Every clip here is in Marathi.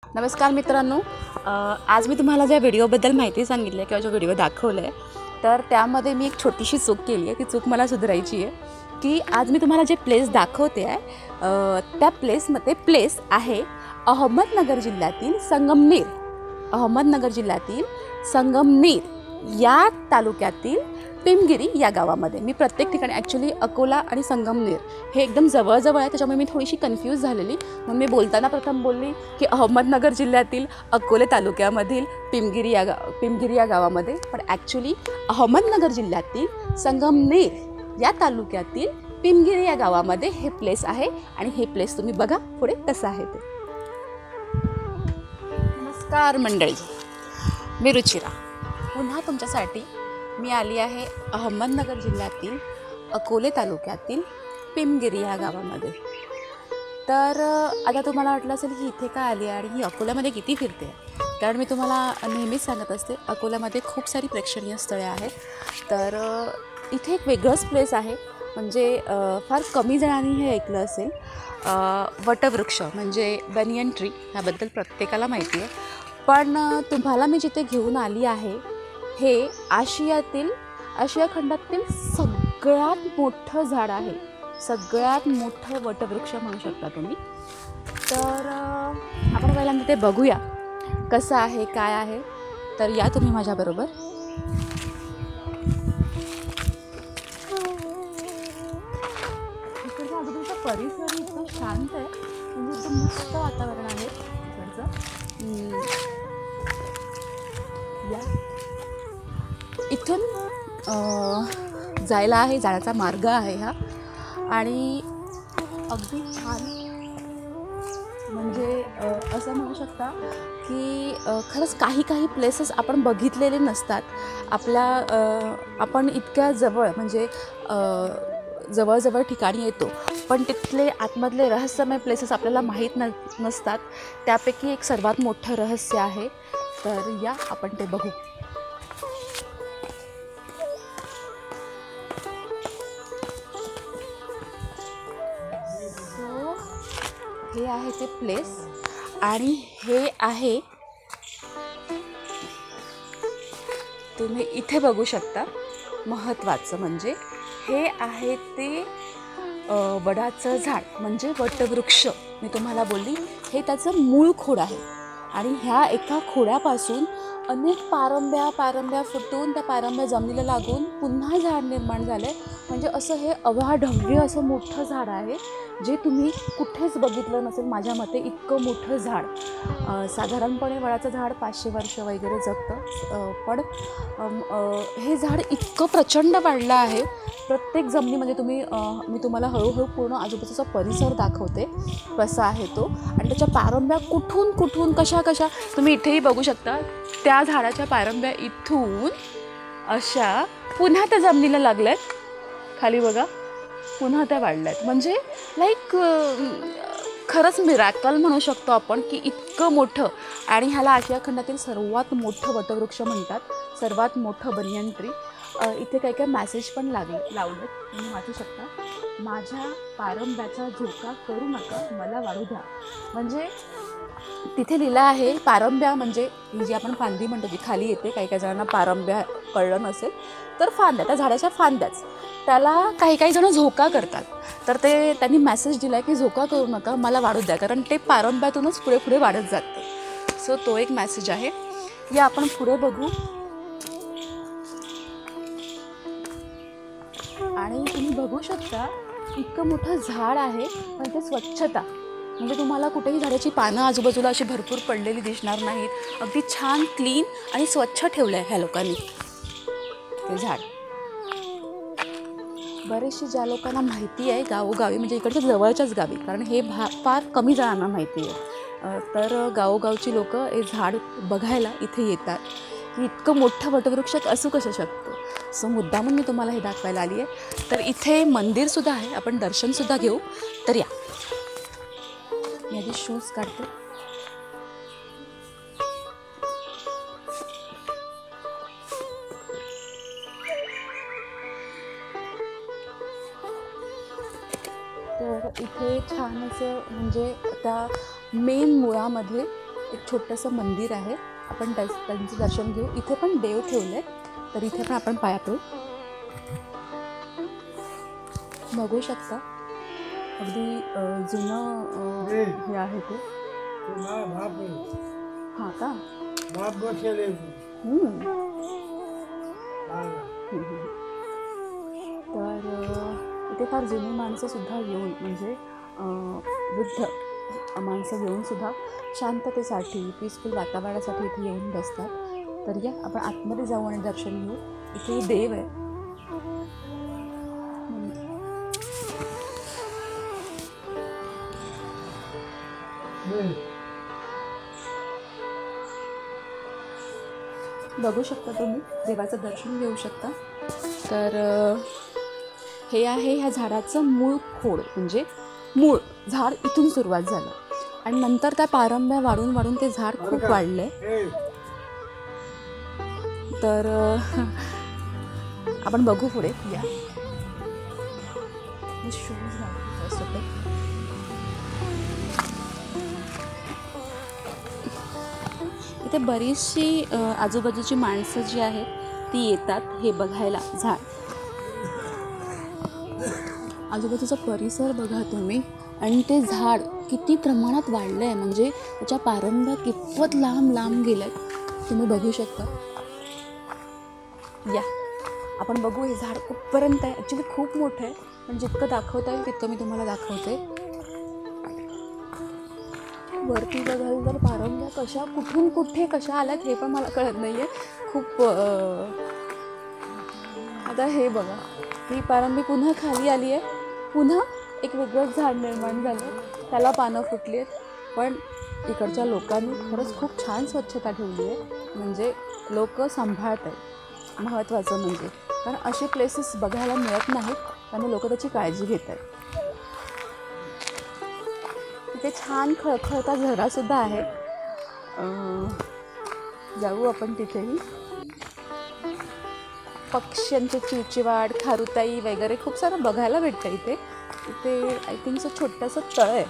नमस्कार मित्रांनो, आज मी तुम्हाला ज्या व्हिडिओबद्दल माहिती सांगितली आहे किंवा जो व्हिडिओ दाखवला आहे तर त्यामध्ये मी एक छोटीशी चूक केली आहे. ती चूक मला सुधारायची आहे की आज मी तुम्हाला जे प्लेस दाखवते आहे त्या प्लेस आहे अहमदनगर जिल्ह्यातील संगमनेर या तालुक्यातील पिंपगिरी या गावामध्ये. मी प्रत्येक ठिकाणी ॲक्च्युली अकोला आणि संगमनेर हे एकदम जवळजवळ आहे, त्याच्यामुळे मी थोडीशी कन्फ्यूज झालेली. म्हणून मी बोलताना प्रथम बोलली की अहमदनगर जिल्ह्यातील अकोले तालुक्यामधील पिंपगिरी या गावामध्ये, पण ॲक्च्युली अहमदनगर जिल्ह्यातील संगमनेर या तालुक्यातील पिंपगिरी या गावामध्ये हे प्लेस आहे. आणि हे प्लेस तुम्ही बघा पुढे कसं आहे ते. नमस्कार मंडळी, मी रुचिरा पुन्हा तुमच्यासाठी मी आली आहे अहमदनगर जिल्ह्यातील अकोले तालुक्यातील पिंपगिरी या गावामध्ये. तर आता तुम्हाला वाटलं असेल की इथे काय आली आहे आणि ही अकोल्यामध्ये किती फिरते. कारण मी तुम्हाला नेहमीच सांगत असते अकोल्यामध्ये खूप सारी प्रेक्षणीय स्थळे आहेत. तर इथे एक वेगळंच प्लेस आहे, म्हणजे फार कमी जणांनी हे ऐकलं असेल. वटवृक्ष म्हणजे बनियन ट्री ह्याबद्दल प्रत्येकाला माहिती आहे, पण तुम्हाला मी जिथे घेऊन आली आहे हे आशिया खंडातील सगळ्यात मोठं झाड आहे, सगळ्यात मोठं वटवृक्ष म्हणू शकता तुम्ही. तर आपण पहिल्यांदा ते बघूया कसं आहे काय आहे. तर या तुम्ही माझ्याबरोबर. इकडचा आजूबाजूचा परिसर इतकं शांत आहे, म्हणजे एकदम मस्त वातावरण आहे इकडचं. या इथून जाण्याचा मार्ग आहे हा, आणि अगदी छान, म्हणजे असं म्हणू शकता की खरंच काही प्लेसेस आपण बघितलेले नसतात. आपण इतक्या जवळ म्हणजे जवळ ठिकाणी येतो, पण तिथले आतमधले रहस्यमय प्लेसेस आपल्याला माहीत नसतात. त्यापैकी एक सर्वात मोठं रहस्य आहे. तर या आपण ते बघू. हे आहे ते प्लेस, आणि हे आहे तुम्ही इथे बघू शकता. महत्त्वाचं म्हणजे हे आहे ते वडाचं झाड म्हणजे वटवृक्ष. मी तुम्हाला बोलली हे त्याचं मूळ खोड आहे, आणि ह्या एका खोडापासून अनेक पारंब्या फुटून त्या पारंब्या जमिनीला लागून पुन्हा झाड निर्माण झालं. म्हणजे असं हे अवाढव्य असं मोठं झाड आहे, जे तुम्ही कुठेच बघितलं नसेल माझ्या मते. इतकं मोठं झाड, साधारणपणे वडाचं झाड 500 वर्ष वगैरे जगतं, पण हे झाड इतकं प्रचंड वाढलं आहे. प्रत्येक जमिनीमध्ये मी तुम्हाला हळूहळू पूर्ण आजूबाजूचा परिसर दाखवते कसा आहे तो. आणि त्याच्या पारंब्या कुठून कशा तुम्ही इथेही बघू शकता. त्या झाडाच्या पारंब्या इथून अशा पुन्हा त्या जमिनीला लागल्यात, खाली बघा पुन्हा त्या वाढल्यात. म्हणजे खरंच मिरॅकल म्हणू शकतो आपण की इतकं मोठं. आणि ह्याला आशिया खंडातील सर्वात मोठं वटवृक्ष म्हणतात, सर्वात मोठं बनियन ट्री. इथे काही मॅसेज पण लावलेत, तुम्ही वाचू शकता. माझ्या पारंब्याचा झोका करू नका, मला वाढू द्या. म्हणजे तिथे लिहिलं आहे पारंब्या म्हणजे ही जी आपण फांदी म्हणतो जी खाली येते. काही जणांना पारंब्या कळलं नसेल तर फांद्या, त्या झाडाच्या फांद्याच, त्याला काही जण झोका करतात. तर त्यांनी मेसेज दिला की झोका करू नका, मला वाढू द्या, कारण ते पारंब्यातूनच पुढे वाढत जातं. सो तो एक मेसेज आहे. या आपण पुढे बघू. आणि तुम्ही बघू शकता इतकं मोठं झाड आहे, पण ते स्वच्छता, म्हणजे तुम्हाला कुठेही झाडाची पानं आजूबाजूला अशी भरपूर पडलेली दिसणार नाहीत. अगदी छान क्लीन आणि स्वच्छ ठेवलं आहे ह्या लोकांनी ते झाड. बरेचशी ज्या लोकांना माहिती आहे गावोगावी, म्हणजे इकडच्या जवळच्याच गावी, कारण हे फार कमी जणांना माहिती आहे. तर गावोगावची लोक हे झाड बघायला इथे येतात की इतकं मोठं वटवृक्ष असू कसं शकतं. सो मुद्दामून मी तुम्हाला हे दाखवायला आली आहे. तर इथे मंदिरसुद्धा आहे, आपण दर्शनसुद्धा घेऊ. तर या, मी आधी शूज काढते. तर इथे छान असं म्हणजे त्या मेन मुळामध्ये एक छोटंसं मंदिर आहे, आपण त्यांचं दर्शन घेऊ. इथे पण देव ठेवले, तर इथे पण आपण पाया पडू. बघू शकता अगदी जुनं हे आहे ते. हां का? तर इथे फार जुनी माणसंसुद्धा येऊन म्हणजे वृद्ध माणसं येऊन सुद्धा शांततेसाठी पीसफुल वातावरणासाठी इथे येऊन बसतात. तर या आपण आतमध्ये जाऊ आणि दर्शन घेऊ. इथे देव आहे. बघू शकता तुम्ही, देवाचं दर्शन घेऊ शकता. तर हे आहे ह्या झाडाचं मूळ खोड, म्हणजे मूळ झाड इथून सुरुवात झालं आणि नंतर त्या पारंब्या वाढून वाढून ते झाड खूप वाढले. तर आपण बघू पुढे. या इथे बरीचशी आजूबाजूची माणसं जी आहेत ती येतात हे बघायला झाड. आजूबाजूचा परिसर बघा तुम्ही, आणि ते झाड किती प्रमाणात वाढलं आहे, म्हणजे त्याच्या पारंब्या कितपत लांब लांब गेल्यात तुम्ही बघू शकता. या आपण बघू. हे झाड कुठपर्यंत आहे. ॲक्च्युली खूप मोठं आहे, पण जितकं दाखवता येईल तितकं मी तुम्हाला दाखवते. वरती बघाल तर पारंब्या कशा कुठून कुठे कशा आल्यात हे पण मला कळत नाही आहे. खूप आता हे बघा, ही पारंबी पुन्हा खाली आली आहे. पुन्हा एक वेगळंच झाड निर्माण झालं, त्याला पानं फुटली आहेत. पण इकडच्या लोकांनी खरंच खूप छान स्वच्छता ठेवली आहे, म्हणजे लोक सांभाळत आहेत. महत्त्वाचं म्हणजे, कारण असे प्लेसेस बघायला मिळत नाहीत, त्यामुळे लोक त्याची काळजी घेत आहेत. तिथे छान खळखळता झरासुद्धा आहे. जाऊ आपण तिथेही. पक्ष्यांचे चिवचिवाट, खारुताई वगैरे खूप सारं बघायला भेटतं इथे. इथे आय थिंक छोटंसं तळ आहे,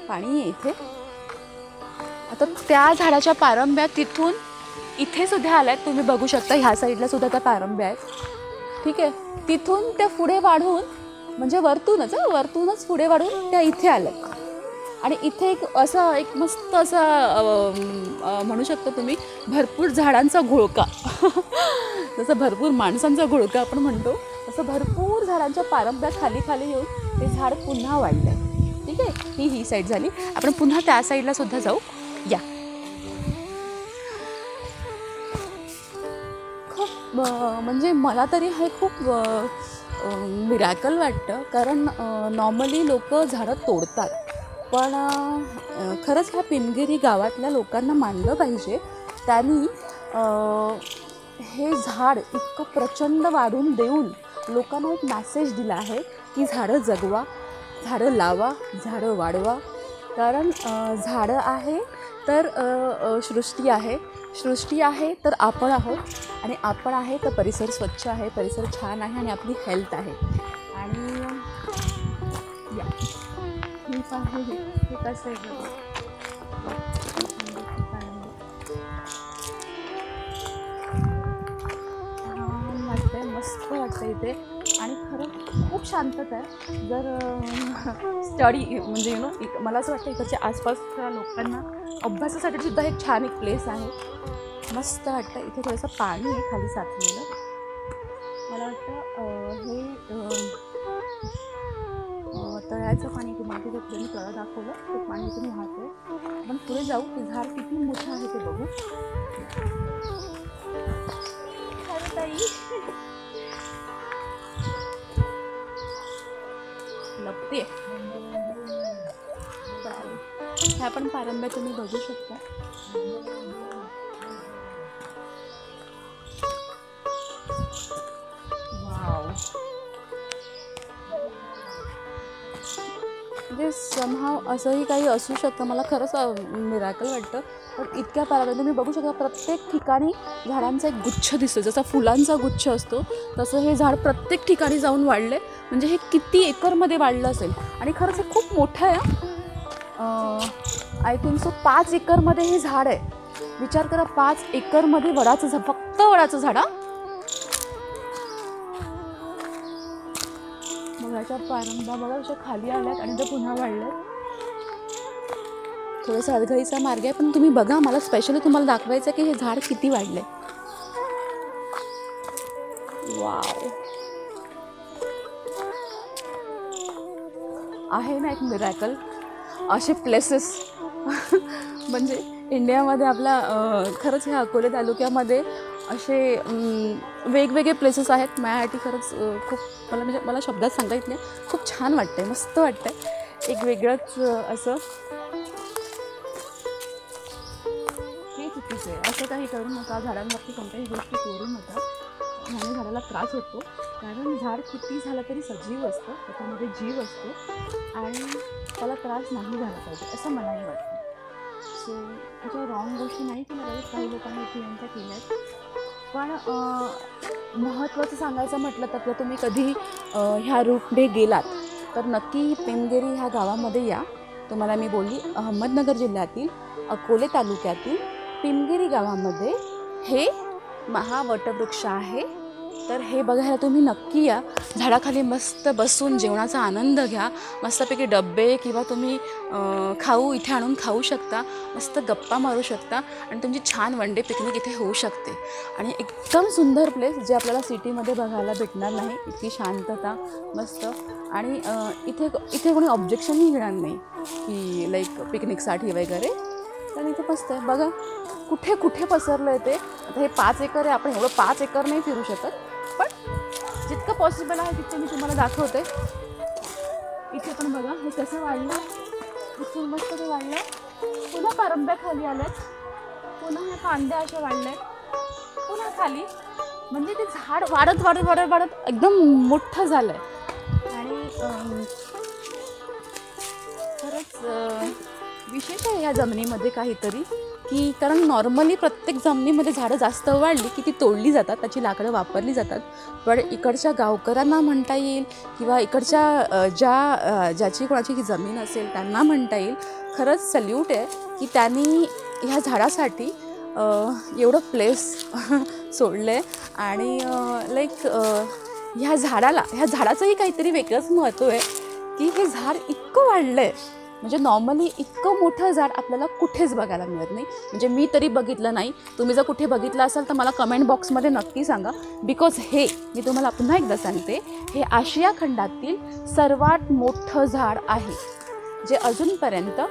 पाणी आहे इथे. आता त्या झाडाच्या पारंब्या तिथून इथे सुद्धा आल्या आहेत, तुम्ही बघू शकता. ह्या साईडला सुद्धा त्या पारंब्या आहेत. ठीक आहे, तिथून त्या पुढे वाढून म्हणजे वरतूनच पुढे वाढून त्या इथे आल्या. आणि इथे एक मस्त असा म्हणू शकता तुम्ही भरपूर झाडांचा घोळका जसं भरपूर माणसांचा घोळका आपण म्हणतो, तसं भरपूर झाडांच्या पारंब्या खाली खाली येऊन ते झाड पुन्हा वाढलं आहे. ठीक आहे, ही साईड झाली. आपण पुन्हा त्या साईडला सुद्धा जाऊ. या खूप म्हणजे मला तरी हे खूप मिरॅकल वाटतं, कारण नॉर्मली लोक झाडं तोडतात. पण खरंच ह्या पिनगिरी गावातल्या लोकांना मानलं पाहिजे. त्यांनी हे झाड इतकं प्रचंड वाढून देऊन लोकांना एक मॅसेज दिला आहे की झाडं जगवा, झाडं लावा, झाडं वाढवा. कारण झाडं आहे तर सृष्टी आहे, सृष्टी आहे तर आपण आहोत, आणि आपण आहे तर परिसर स्वच्छ आहे, परिसर छान आहे, आणि आपली हेल्थ आहे. आणि या हे आहे, हे कसं आहे वाटतंय, मस्त वाटतं इथे. आणि खरं खूप शांतता आहे. जर स्टडी म्हणजे मला असं वाटतं इकडच्या आसपासच्या लोकांना अभ्यासासाठी सुद्धा एक छान एक प्लेस आहे. मस्त वाटतं. इथे थोडंसं पाणी आहे खाली साचलेलं. मला वाटतं हे तळ्याचं पाणी, तुम्हाला तिथे पुढे मी तळं दाखवलं, ते पाणी इथून वाहतंय. आपण पुढे जाऊ. ते झाड किती मोठं आहे ते बघू. लपते ह्या पण पारंब्या तुम्ही बघू शकता. वाव, म्हणजे समहाव असंही काही असू शकतं. मला खरंच मिरॅकल वाटतं. पण इतक्या पारंब्या तुम्ही बघू शकता. प्रत्येक ठिकाणी झाडांचा एक गुच्छ दिसतो. जसा फुलांचा गुच्छ असतो तसं हे झाड प्रत्येक ठिकाणी जाऊन वाढले. म्हणजे हे किती एकरमध्ये वाढलं असेल. आणि खरंच हे खूप मोठं आहे. आय थिंक सो 5 एकरमध्ये हे झाड आहे. विचार करा, 5 एकरमध्ये वडाचं झाड, फक्त वडाचं झाड. वडाच्या पारंब्या बघा अशा खाली आल्यात आणि ते पुन्हा वाढल्यात. थोडंसं अडगळीचा मार्ग आहे, पण तुम्ही बघा, मला स्पेशली तुम्हाला दाखवायचं की हे झाड किती वाढलंय. वाव, आहे ना एक मिरॅकल. असे प्लेसेस म्हणजे इंडियामध्ये आपला खरंच ह्या अकोले तालुक्यामध्ये असे वेगवेगळे प्लेसेस आहेत. माझ्यासाठी खरंच खूप मला शब्दात सांगता येत नाही. खूप छान वाटतंय, मस्त वाटतंय. एक वेगळंच असं. हे चुकीचं आहे, असं काही करू नका. झाडांवरती कोणत्याही गोष्टी तोडू नका. ह्याने झाडाला त्रास होतो, कारण झाड किती झालं तरी सजीव असतं, त्याच्यामध्ये जीव असतो आणि त्याला त्रास नाही झाला पाहिजे असं मलाही वाटतं. सो अशा रॉंग गोष्टी नाही केल्या पाहिजेत. काही लोकांनी इथे केल्या आहेत. पण महत्त्वाचं सांगायचं म्हटलं तर तुम्ही कधी ह्या रूटने गेलात तर नक्की पिमगेरी ह्या गावामध्ये या. तुम्हाला मी बोलली, अहमदनगर जिल्ह्यातील अकोले तालुक्यातील पिमगेरी गावामध्ये हे महावटवृक्ष आहे. तर हे बघायला तुम्ही नक्की या. झाडाखाली मस्त बसून जेवणाचा आनंद घ्या. मस्तपैकी डब्बे किंवा तुम्ही खाऊ इथे आणून खाऊ शकता. मस्त गप्पा मारू शकता आणि तुमची छान वन डे पिकनिक इथे होऊ शकते. आणि एकदम सुंदर प्लेस, जे आपल्याला सिटीमध्ये बघायला भेटणार नाही. इतकी शांतता मस्त. आणि इथे कोणी ऑब्जेक्शनही घेणार नाही की लाईक पिकनिकसाठी वगैरे. तर इथे मस्त आहे. बघा कुठे कुठे पसरलं आहे ते. आता हे 5 एकर आहे. आपण एवढं 5 एकर नाही फिरू शकत, पण जितकं पॉसिबल आहे तितकं मी तुम्हाला दाखवते. इथे पण बघा हे कसं वाढलं. इथे मस्त ते वाढलं. पुन्हा पारंब्या खाली आल्यात. पुन्हा ह्या कांद्या अशा वाढल्या. पुन्हा खाली. म्हणजे ते झाड वाढत वाढत वाढत वाढत एकदम मोठं झालं आहे. आणि खरंच विशेष आहे ह्या जमिनीमध्ये काहीतरी, की कारण नॉर्मली प्रत्येक जमिनीमध्ये झाडं जास्त वाढली की ती तोडली जातात, त्याची लाकडं वापरली जातात. पण इकडच्या गावकऱ्यांना म्हणता येईल किंवा इकडच्या ज्याची कोणाची ही जमीन असेल त्यांना म्हणता येईल, खरंच सल्यूट आहे की त्यांनी ह्या झाडासाठी एवढं प्लेस सोडलं आहे. आणि लाईक ह्या झाडाचंही काहीतरी वेगळंच महत्त्व आहे की हे झाड इतकं वाढलं आहे. म्हणजे नॉर्मली इतकं मोठं झाड आपल्याला कुठेच बघायला मिळत नाही. म्हणजे मी तरी बघितलं नाही. तुम्ही जर कुठे बघितलं असाल तर मला कमेंट बॉक्समध्ये नक्की सांगा. बिकॉज हे मी तुम्हाला पुन्हा एकदा सांगते, हे आशिया खंडातील सर्वात मोठं झाड आहे, जे अजूनपर्यंत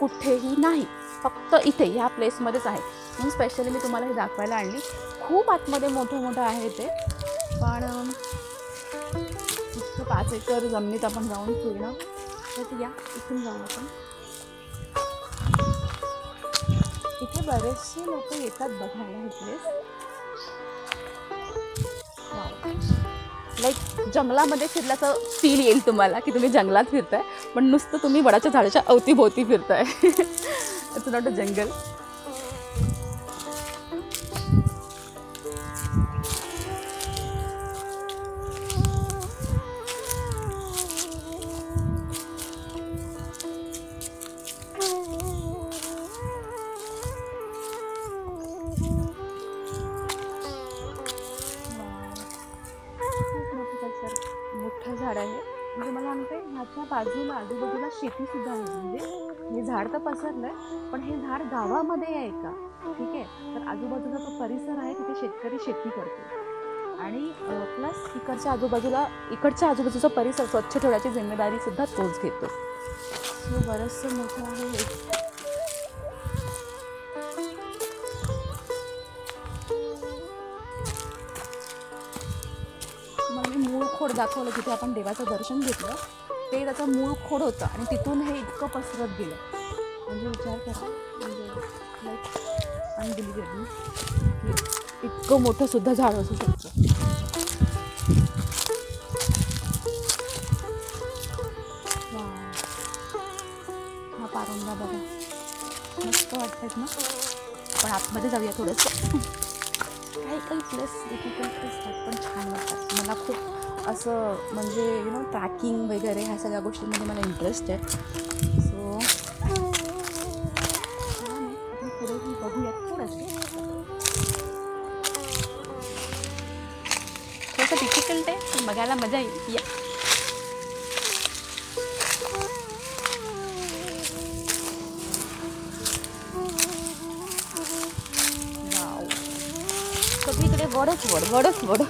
कुठेही नाही. फक्त इथे ह्या प्लेसमध्येच आहे. म्हणून स्पेशली मी तुम्हाला हे दाखवायला आणली. खूप आतमध्ये मोठं आहे ते. पण 5 एकर जमिनीत आपण जाऊन फिरणं, तर या इथून जाऊ आपण. इथे बरेचसे लोक येतात बघायला हे प्लेस. लाईक जंगलामध्ये फिरल्याचं फील येईल तुम्हाला की तुम्ही जंगलात फिरताय, पण नुसतं तुम्ही वडाच्या झाडाच्या अवतीभोवती फिरताय. इट्स नॉट अ जंगल. मोठं झाड आहे. म्हणजे मला म्हणते ह्याच्या बाजूला आजूबाजूला शेतीसुद्धा आहे. म्हणजे हे झाड तर पसरलं आहे, पण हे झाड गावामध्ये आहे का, ठीक आहे. तर आजूबाजूला तो परिसर आहे, तिथे शेतकरी शेती करतो. आणि प्लस इकडच्या आजूबाजूचा परिसर स्वच्छ ठेवण्याची जिम्मेदारीसुद्धा तोच घेतो. सो बरंचसं मोठं आहे हे. मूळ खोड दाखवलं, जिथे आपण देवाचं दर्शन घेतलं ते त्याचं मूळ खोड होतं आणि तिथून हे इतकं पसरत गेलं. म्हणजे विचार करा, म्हणजे लाईक अनबिलिव्हेबल, इतकं मोठं सुद्धा झाड असू शकतं. हा पारंबा बघा, मस्त वाटतात ना. पण आतमध्ये जाऊया थोडंसं. काही प्लेस डिफिकल्ट असतात पण छान वाटतात. मला खूप असं म्हणजे ट्रॅकिंग वगैरे ह्या सगळ्या गोष्टींमध्ये मला इंटरेस्ट आहे. सो बघायला मजा येईल. या सगळीकडे वडच वड.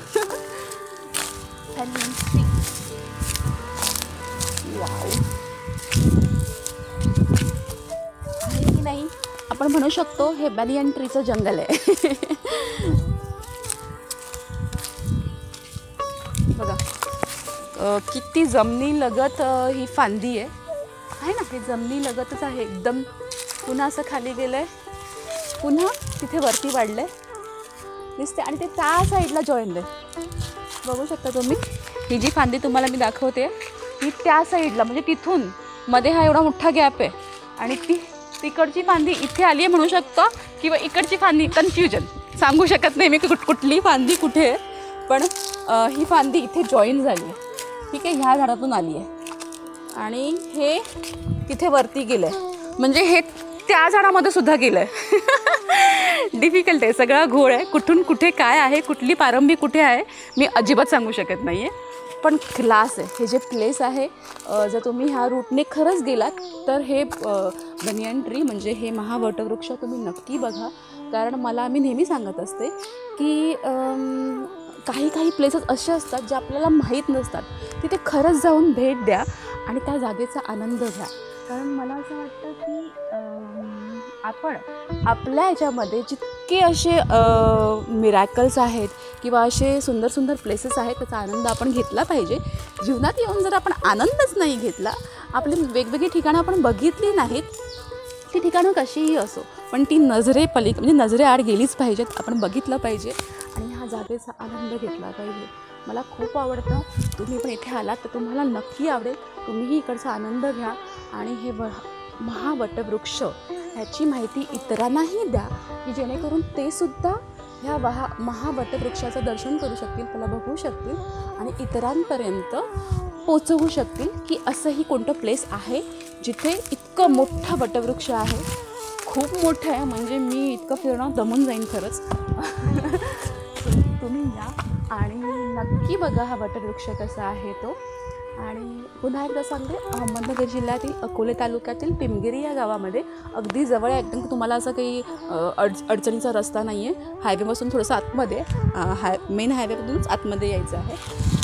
वाव आहे की नाही, आपण म्हणू शकतो हे बॅनियन ट्रीचं जंगल आहे. बघा किती जमिनीलगत ही फांदी आहे ना, हे जमिनीलगतच आहे एकदम. पुन्हा असं खाली गेलंय, पुन्हा तिथे वरती वाढलंय दिसते, आणि ते त्या साईडला जॉईंट आहे. बघू शकता तुम्ही, ही जी फांदी तुम्हाला मी दाखवते ही त्या साईडला, म्हणजे तिथून मध्ये हा एवढा मोठा गॅप आहे, आणि तिकडची फांदी इथे आली आहे म्हणू शकतो, किंवा इकडची फांदी, कन्फ्युजन सांगू शकत नाही मी कुठली फांदी कुठे आहे, पण ही फांदी इथे जॉईन झाली आहे. ठीक आहे, ह्या झाडातून आली आहे आणि हे तिथे वरती गेलं आहे, म्हणजे हे त्या झाडामध्ये सुद्धा गेलं आहे. डिफिकल्ट आहे, सगळा घोळ आहे. कुठून कुठे काय आहे, कुठली पारंबी कुठे आहे मी अजिबात सांगू शकत नाही आहे, पण क्लास आहे हे जे प्लेस आहे. जर तुम्ही ह्या रूटने खरंच गेलात तर हे बनियन ट्री म्हणजे हे महावटवृक्ष तुम्ही नक्की बघा. कारण मी नेहमी सांगत असते की काही प्लेसेस असे असतात जे आपल्याला माहीत नसतात, तिथे खरंच जाऊन भेट द्या आणि त्या जागेचा आनंद घ्या. कारण मला असं वाटतं की आपण आपल्या ह्याच्यामध्ये जितके असे मिरॅकल्स आहेत किंवा असे सुंदर सुंदर प्लेसेस आहेत त्याचा आनंद आपण घेतला पाहिजे. जीवनात येऊन जर आपण आनंदच नाही घेतला, आपली वेगवेगळी ठिकाणं आपण बघितली नाहीत, ती ठिकाणं कशीही असो पण ती म्हणजे नजरेआड गेलीच पाहिजेत, आपण बघितलं पाहिजे आणि ह्या जागेचा आनंद घेतला पाहिजे. मला खूप आवडतं. तुम्ही पण इथे आलात तर तुम्हाला नक्की आवडेल. तुम्हीही इकडचा आनंद घ्या आणि हे महावटवृक्ष ह्याची माहिती इतरांनाही द्या की जेणेकरून ते सुद्धा ह्या महावटवृक्षाचं दर्शन करू शकतील, त्याला बघू शकतील आणि इतरांपर्यंत पोचवू शकतील की असंही कोणतं प्लेस आहे जिथे इतकं मोठा वटवृक्ष आहे. खूप मोठं आहे, म्हणजे मी इतकं फिरणं दमून जाईन खरंच. तुम्ही या आणि नक्की बघा हा वटवृक्ष कसा आहे तो. आणि पुन्हा एकदा सांगते, अहमदनगर जिल्ह्यातील अकोले तालुक्यातील पिमगिरी या गावामध्ये अगदी जवळ आहे एकदम. तुम्हाला असं काही अडचणीचा रस्ता नाही आहे. हायवेपासून थोडंसं आतमध्ये, मेन हायवेमधूनच आतमध्ये यायचं आहे.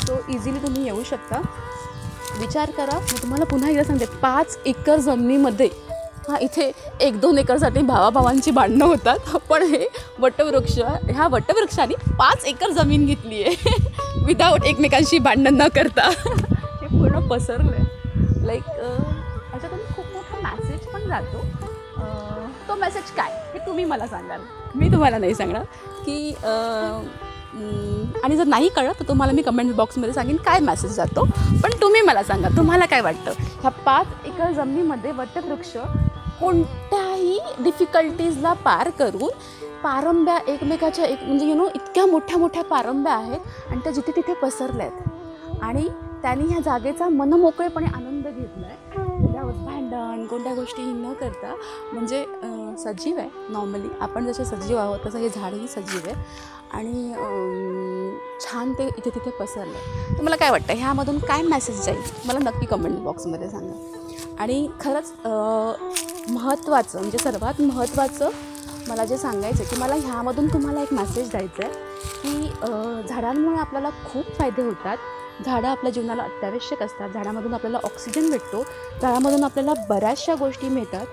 सो इझिली तुम्ही येऊ शकता. विचार करा, मी तुम्हाला पुन्हा एकदा सांगते, 5 एकर जमिनीमध्ये इथे 1-2 एकरसाठी भावाभावांची भांडणं होतात, पण हे ह्या वटवृक्षाने 5 एकर जमीन घेतली आहे विदाऊट एकमेकांशी भांडण न करता. हे पूर्ण पसरलं आहे. लाईक ह्याच्यातून खूप मोठा मॅसेज पण जातो. तो मेसेज काय हे तुम्ही मला सांगाल, मी तुम्हाला नाही सांगणार की आणि जर नाही कळलं तर तुम्हाला मी कमेंट बॉक्समध्ये सांगेन काय मेसेज जातो. पण तुम्ही मला सांगा तुम्हाला काय वाटतं. ह्या 5 एकर जमिनीमध्ये वटवृक्ष कोणत्याही डिफिकल्टीजला पार करून पारंब्या एकमेकाच्या म्हणजे इतक्या मोठ्या मोठ्या पारंब्या आहेत आणि त्या जिथे तिथे पसरल्या आहेत आणि त्यांनी ह्या जागेचा मनमोकळेपणे आनंद घेतला आहे. त्यावर भांडण कोणत्या गोष्टीही न करता, म्हणजे सजीव आहे. नॉर्मली आपण जसे सजीव आहोत तसं हे झाडही सजीव आहे आणि छान ते इथे तिथे पसरलं आहे. तुम्हाला काय वाटतं ह्यामधून काय मेसेज जाईल मला नक्की कमेंट बॉक्समध्ये सांगा. आणि खरंच महत्त्वाचं म्हणजे सर्वात महत्त्वाचं मला जे सांगायचं आहे की मला ह्यामधून तुम्हाला एक मेसेज द्यायचं आहे की झाडांमुळे आपल्याला खूप फायदे होतात. झाडं आपल्या जीवनाला अत्यावश्यक असतात. झाडामधून आपल्याला ऑक्सिजन भेटतो, झाडामधून आपल्याला बऱ्याचशा गोष्टी मिळतात.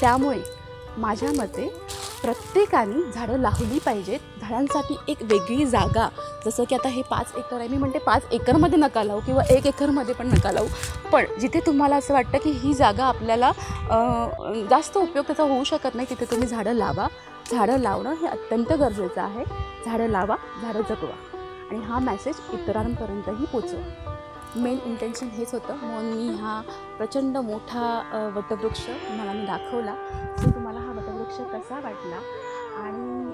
त्यामुळे माझ्या मते प्रत्येकाने झाडं लावली पाहिजेत. झाडांसाठी एक वेगळी जागा, जसं की आता हे 5 एकर आहे, मी म्हणते 5 एकरमध्ये नका लावू किंवा 1 एकरमध्ये पण नका लावू, पण जिथे तुम्हाला असं वाटतं की ही जागा आपल्याला जास्त उपयोग त्याचा होऊ शकत नाही तिथे तुम्ही झाडं लावा. झाडं लावणं हे अत्यंत गरजेचं आहे. झाडं लावा, झाडं जगवा आणि हा मेसेज इतरांपर्यंतही पोचवा. मेन इंटेन्शन हेच होतं. म्हणून मी हा प्रचंड मोठा वटवृक्ष तुम्हाला मी दाखवला. सो तुम्हाला हा वटवृक्ष कसा वाटला आणि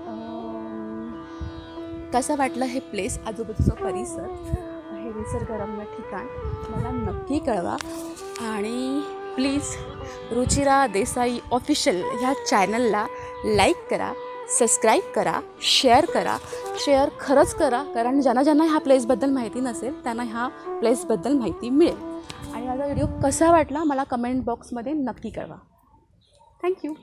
कसं वाटलं हे प्लेस, आजूबाजूचा परिसर, हे निसर्गरम्य ठिकाण मला नक्की कळवा. आणि प्लीज रुचिरा देसाई ऑफिशियल ह्या चॅनलला लाईक करा, सबस्क्राईब करा, शेअर करा. शेअर खरंच करा, कारण ज्यांना ज्यांना ह्या प्लेसबद्दल माहिती नसेल त्यांना ह्या प्लेसबद्दल माहिती मिळेल. आणि माझा व्हिडिओ कसा वाटला मला कमेंट बॉक्समध्ये नक्की कळवा. थँक्यू.